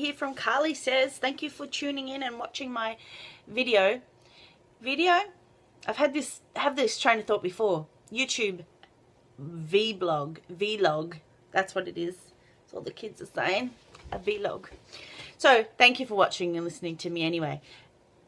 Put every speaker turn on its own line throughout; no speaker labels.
here from Carly Says. Thank you for tuning in and watching my video. I've had this train of thought before. YouTube vlog. That's what it is. That's all the kids are saying. A vlog. So thank you for watching and listening to me anyway.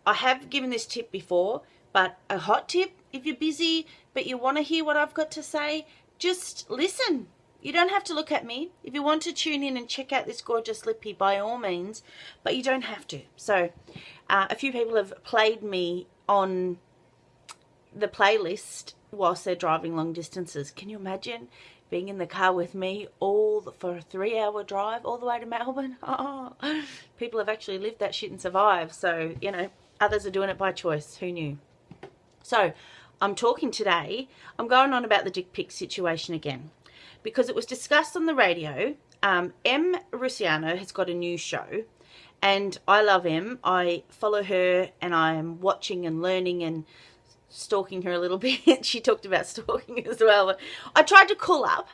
I have given this tip before, but a hot tip, if you're busy but you want to hear what I've got to say, just listen. You don't have to look at me. If you want to tune in and check out this gorgeous lippy, by all means, but you don't have to. So a few people have played me on the playlist whilst they're driving long distances. Can you imagine being in the car with me for a 3-hour drive all the way to Melbourne? Oh, people have actually lived that shit and survived. So, you know, others are doing it by choice. Who knew? So I'm talking today, I'm going on about the dick pic situation again, because it was discussed on the radio. M. Rusiano has got a new show, and I love Em. I follow her, and I'm watching and learning and stalking her a little bit. She talked about stalking as well. I tried to call up,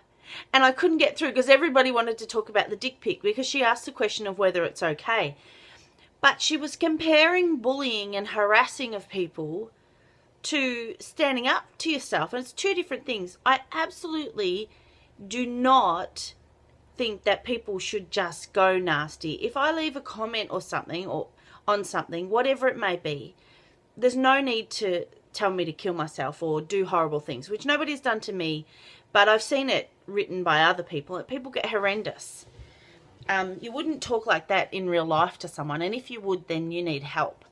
and I couldn't get through because everybody wanted to talk about the dick pic, because she asked the question of whether it's okay. But she was comparing bullying and harassing of people to standing up to yourself, and it's two different things. I absolutely do not think that people should just go nasty. If I leave a comment or something, or on something, whatever it may be, there's no need to tell me to kill myself or do horrible things, which nobody's done to me, but I've seen it written by other people, and people get horrendous. You wouldn't talk like that in real life to someone, and if you would, then you need help.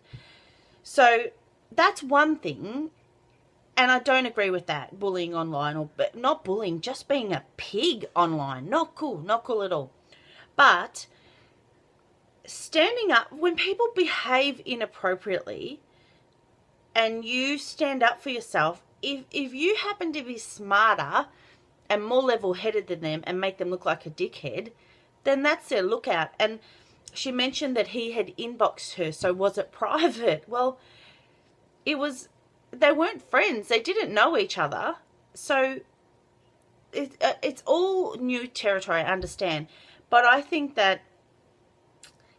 So that's one thing. And I don't agree with that, bullying online, or not bullying, just being a pig online. Not cool at all. But standing up, when people behave inappropriately and you stand up for yourself, if you happen to be smarter and more level-headed than them and make them look like a dickhead, then that's their lookout. And she mentioned that he had inboxed her, so was it private? Well, they weren't friends. They didn't know each other. So it's all new territory, I understand. But I think that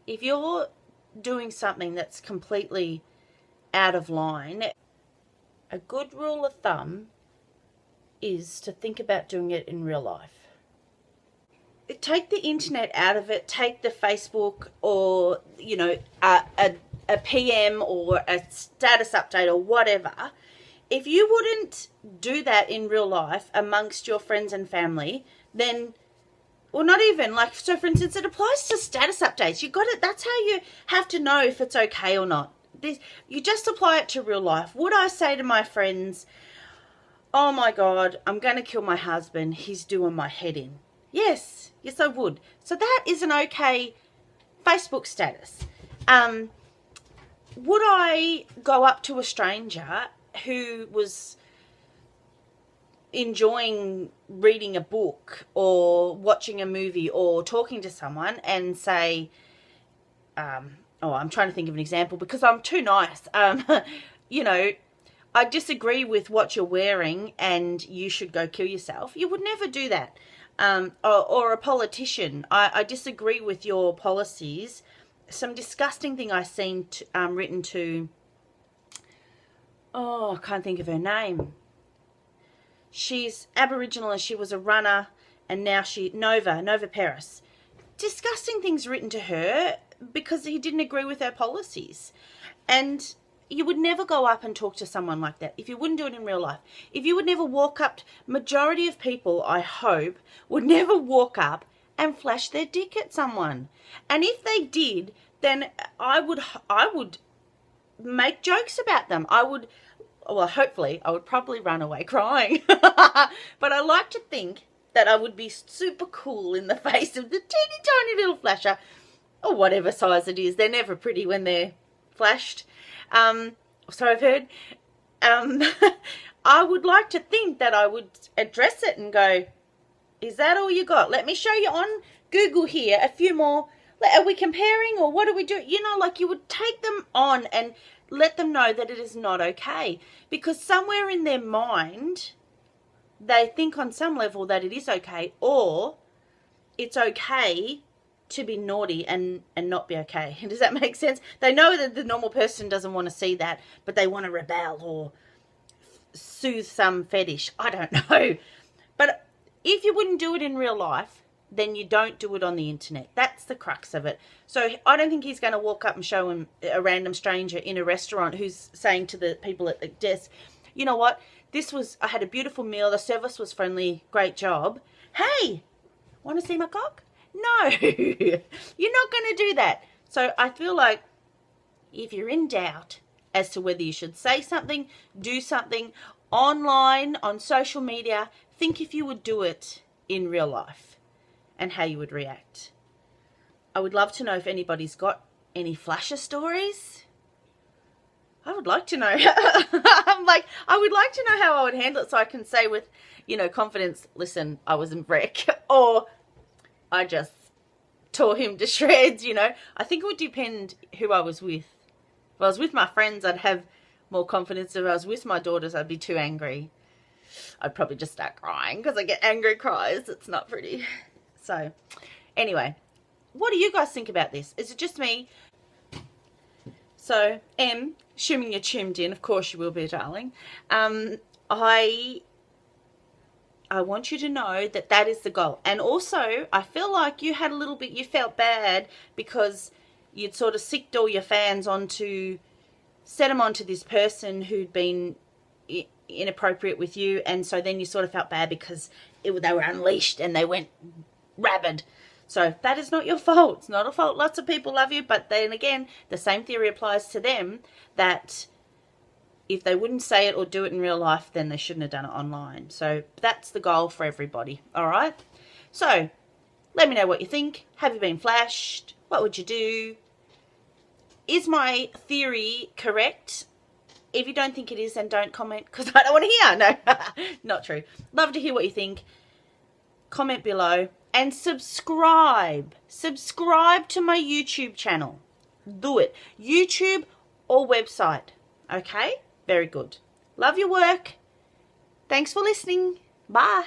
if you're doing something that's completely out of line, a good rule of thumb is to think about doing it in real life. Take the internet out of it. Take the Facebook, or, you know, a PM or a status update or whatever. If you wouldn't do that in real life amongst your friends and family, then, well, not even, like, so for instance, it applies to status updates. You got it. That's how you have to know if it's okay or not. You just apply it to real life. Would I say to my friends, oh my God, I'm going to kill my husband, he's doing my head in? Yes, I would. So that is an okay Facebook status. Would I go up to a stranger who was enjoying reading a book or watching a movie or talking to someone and say, oh, I'm trying to think of an example because I'm too nice. You know, I disagree with what you're wearing and you should go kill yourself. You would never do that. Or a politician, I disagree with your policies. Some disgusting thing I seen written to, oh, I can't think of her name. She's Aboriginal and she was a runner, and now Nova Paris. Disgusting things written to her because he didn't agree with her policies. And you would never go up and talk to someone like that if you wouldn't do it in real life. If you would never walk up, majority of people, I hope, would never walk up and flash their dick at someone. And if they did, then I would make jokes about them. Hopefully, I would probably run away crying. But I like to think that I would be super cool in the face of the teeny tiny little flasher, or whatever size it is. They're never pretty when they're flashed. So I've heard. I would like to think that I would address it and go, is that all you got? Let me show you on Google here a few more. Are we comparing, or what do we do? You know, like, you would take them on and let them know that it is not okay. Because somewhere in their mind, they think on some level that it is okay, or it's okay to be naughty and not be okay. Does that make sense? They know that the normal person doesn't want to see that, but they want to rebel or soothe some fetish. I don't know. But if you wouldn't do it in real life, then you don't do it on the internet. That's the crux of it. So I don't think he's going to walk up and show him a random stranger in a restaurant who's saying to the people at the desk, you know what, I had a beautiful meal, the service was friendly, great job. Hey, want to see my cock? No, you're not going to do that. So I feel like if you're in doubt as to whether you should say something, do something online, on social media, think if you would do it in real life and how you would react. I would love to know if anybody's got any flasher stories. I would like to know. I would like to know how I would handle it so I can say with, confidence, listen, I was in wreck, or I just tore him to shreds, I think it would depend who I was with. If I was with my friends, I'd have more confidence. If I was with my daughters, I'd be too angry. I'd probably just start crying because I get angry cries. It's not pretty. So, anyway, what do you guys think about this? Is it just me? So, M, assuming you're tuned in, of course you will be, darling. I want you to know that that is the goal. And also, I feel like you felt bad because you'd sort of sicked all your fans set them onto this person who'd been inappropriate with you. And so then you sort of felt bad because they were unleashed and they went rabid. So that is not your fault. It's not a fault. Lots of people love you. But then again, the same theory applies to them, that if they wouldn't say it or do it in real life, then they shouldn't have done it online. So that's the goal for everybody. All right. So let me know what you think. Have you been flashed? What would you do? Is my theory correct? If you don't think it is, then don't comment because I don't want to hear. No, not true. Love to hear what you think. Comment below and subscribe. Subscribe to my YouTube channel. Do it. YouTube or website. Okay? Very good. Love your work. Thanks for listening. Bye.